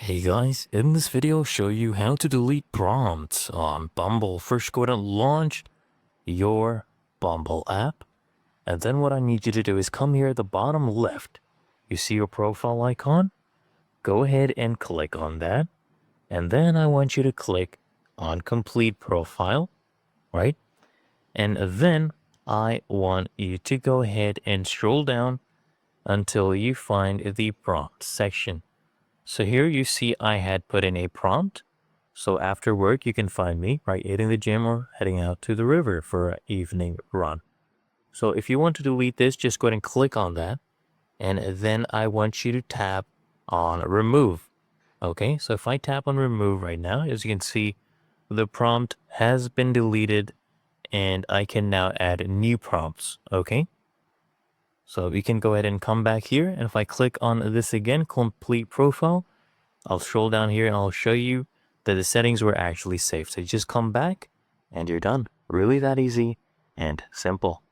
Hey guys, in this video I'll show you how to delete prompts on Bumble. First go ahead and launch your Bumble app. And then what I need you to do is come here at the bottom left. You see your profile icon? Go ahead and click on that. And then I want you to click on complete profile, right? And then I want you to go ahead and scroll down until you find the prompt section. So here you see I had put in a prompt. So after work, you can find me, right, hitting the gym or heading out to the river for an evening run. So if you want to delete this, just go ahead and click on that. And then I want you to tap on remove. Okay, so if I tap on remove right now, as you can see, the prompt has been deleted and I can now add new prompts. Okay. So we can go ahead and come back here. And if I click on this again, complete profile, I'll scroll down here and I'll show you that the settings were actually saved. So you just come back and you're done. Really that easy and simple.